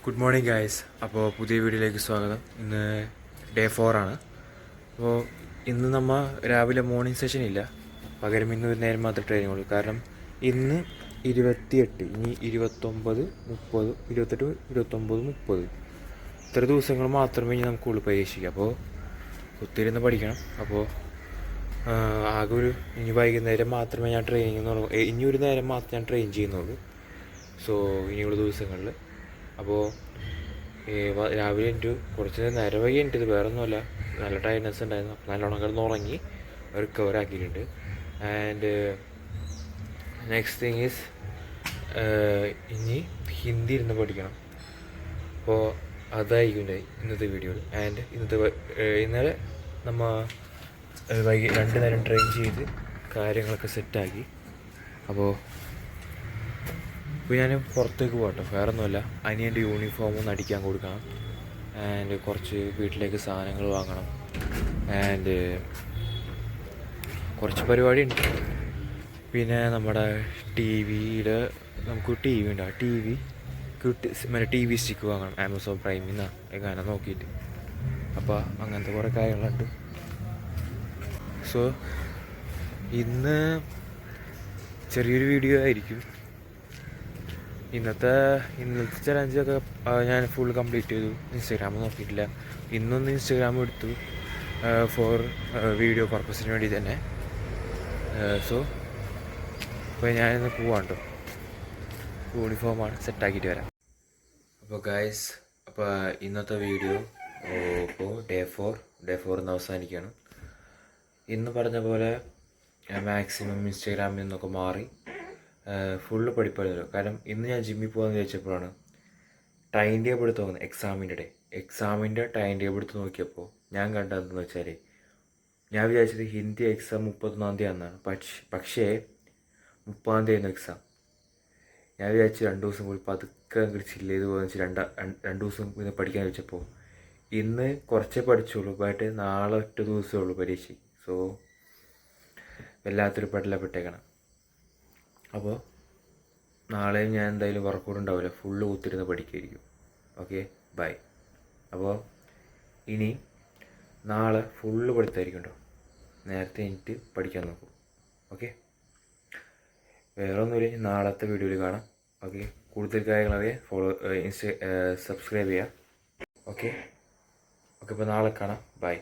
Good morning guys. അപ്പോൾ പുതിയ വീഡിയോയിലേക്ക് സ്വാഗതം. ഇന്ന് ഡേ 4 ആണ്. അപ്പോൾ ഇന്ന് നമ്മൾ രാവിലെ മോർണിംഗ് സെഷൻ ഇല്ല, പകരം ഇന്ന് ഒരു നേരം മാത്രമേ ട്രെയിനിങ് ഉള്ളൂ. കാരണം ഇന്ന് 28, ഇനി 29, 30, 28, 29, 30 ഇത്ര ദിവസങ്ങൾ മാത്രമേ ഇനി നമുക്കുള്ളൂ പരീക്ഷയ്ക്ക്. അപ്പോൾ ഒത്തിരി ഇന്ന് പഠിക്കണം. അപ്പോൾ ആകെ ഇനി വൈകുന്നേരം മാത്രമേ ഞാൻ ട്രെയിനിങ് ഇനി ഒരു നേരം മാത്രമേ ഞാൻ ട്രെയിൻ ചെയ്യുന്നുള്ളൂ. സോ ഇനിയുള്ള ദിവസങ്ങളിൽ അപ്പോൾ രാവിലെ എനിക്ക് കുറച്ച് നേരം വൈകി എനിക്കത് വേറെ ഒന്നുമല്ല, നല്ല ടയർനെസ് ഉണ്ടായിരുന്നു. അപ്പോൾ നല്ലോണം കിടന്ന് ഉറങ്ങി റിക്കവർ ആക്കിയിട്ടുണ്ട്. ആൻഡ് നെക്സ്റ്റ് തിങ് ഈസ് ഇനി ഹിന്ദി ഇരുന്ന് പഠിക്കണം. അപ്പോൾ അതായിരിക്കും ഇന്നത്തെ വീഡിയോയിൽ. ആൻഡ് ഇന്നലെ നമ്മൾ വൈകി 2 നേരം ട്രെയിൻ ചെയ്ത് കാര്യങ്ങളൊക്കെ സെറ്റാക്കി. അപ്പോൾ ഞാൻ പുറത്തേക്ക് പോകട്ടെ, വേറെ ഒന്നുമല്ല, അനിയൻ്റെ യൂണിഫോം ഒന്ന് അടിക്കാൻ കൊടുക്കണം. ആൻഡ് കുറച്ച് വീട്ടിലേക്ക് സാധനങ്ങൾ വാങ്ങണം. ആൻഡ് കുറച്ച് പരിപാടി ഉണ്ട്. പിന്നെ നമ്മുടെ ടി വിയിൽ നമുക്ക് ടി വി ഉണ്ട്, ആ ടി വി മറ്റേ ടി വി സ്റ്റിക്ക് വാങ്ങണം ആമസോൺ പ്രൈമിൽ നിന്ന് എങ്ങനെ നോക്കിയിട്ട്. അപ്പോൾ അങ്ങനത്തെ കുറേ കാര്യങ്ങളുണ്ട്. സോ ഇന്ന് ചെറിയൊരു വീഡിയോ ആയിരിക്കും. ഇന്നത്തെ ചലഞ്ചൊക്കെ ഞാൻ ഫുൾ കംപ്ലീറ്റ് ചെയ്തു. ഇൻസ്റ്റാഗ്രാം നോക്കിയിട്ടില്ല. ഇന്നൊന്ന് ഇൻസ്റ്റാഗ്രാം എടുത്തു ഫോർ വീഡിയോ പർപ്പസിന് വേണ്ടി തന്നെ. സോ അപ്പോൾ ഞാനിന്ന് പോവാം കേട്ടോ. യൂണിഫോമാണ് സെറ്റാക്കിയിട്ട് വരാം. അപ്പോൾ ഗായ്സ്, അപ്പോൾ ഇന്നത്തെ വീഡിയോ ഇപ്പോൾ ഡേ 4 ഇന്ന് അവസാനിക്കുകയാണ്. ഇന്ന് പറഞ്ഞ പോലെ മാക്സിമം ഇൻസ്റ്റാഗ്രാമിൽ നിന്നൊക്കെ മാറി ഫുള്ള് പഠിപ്പായിരുന്നു. കാരണം ഇന്ന് ഞാൻ ജിമ്മിൽ പോകാമെന്ന് വിചാരിച്ചപ്പോഴാണ് ടൈം ടേബിൾ എടുത്ത് നോക്കുന്നത്. എക്സാമിൻ്റെ ടൈം ടേബിൾ എടുത്ത് നോക്കിയപ്പോൾ ഞാൻ കണ്ടതെന്ന് വെച്ചാൽ, ഞാൻ വിചാരിച്ചത് ഹിന്ദി എക്സാം 31-ാം തീയതി ആണെന്നാണ്. പക്ഷേ 30-ാം തീയതി ആയിരുന്നു എക്സാം. ഞാൻ വിചാരിച്ചു 2 ദിവസം കൂടി പതുക്കെ അങ്ങോട്ട് ചില്ല് ചെയ്ത് പോകുന്ന വെച്ചാൽ 2 ദിവസം ഇന്ന് പഠിക്കാൻ വെച്ചപ്പോൾ ഇന്ന് കുറച്ചേ പഠിച്ചുള്ളൂ. ബട്ട് നാളെ ഒറ്റ ദിവസമേ ഉള്ളൂ പരീക്ഷ. സോ വല്ലാത്തൊരു പെട്ടേക്കണം. അപ്പോൾ നാളെയും ഞാൻ എന്തായാലും വർക്കൗട്ട് ഉണ്ടാവില്ല, ഫുള്ള് കുത്തിരുന്ന് പഠിക്കുമായിരിക്കും. Okay, bye. അപ്പോൾ ഇനി നാളെ ഫുള്ള് പഠിത്തമായിരിക്കും കേട്ടോ. നേരത്തെ എനിക്ക് പഠിക്കാൻ നോക്കും. ഓക്കെ, വേറെ ഒന്നുമില്ല, നാളത്തെ വീഡിയോയിൽ കാണാം. ഓക്കെ, കൂടുതൽ കാര്യങ്ങളറിയാൻ സബ്സ്ക്രൈബ് ചെയ്യുക. ഓക്കെ, അപ്പോൾ നാളെ കാണാം. ബൈ.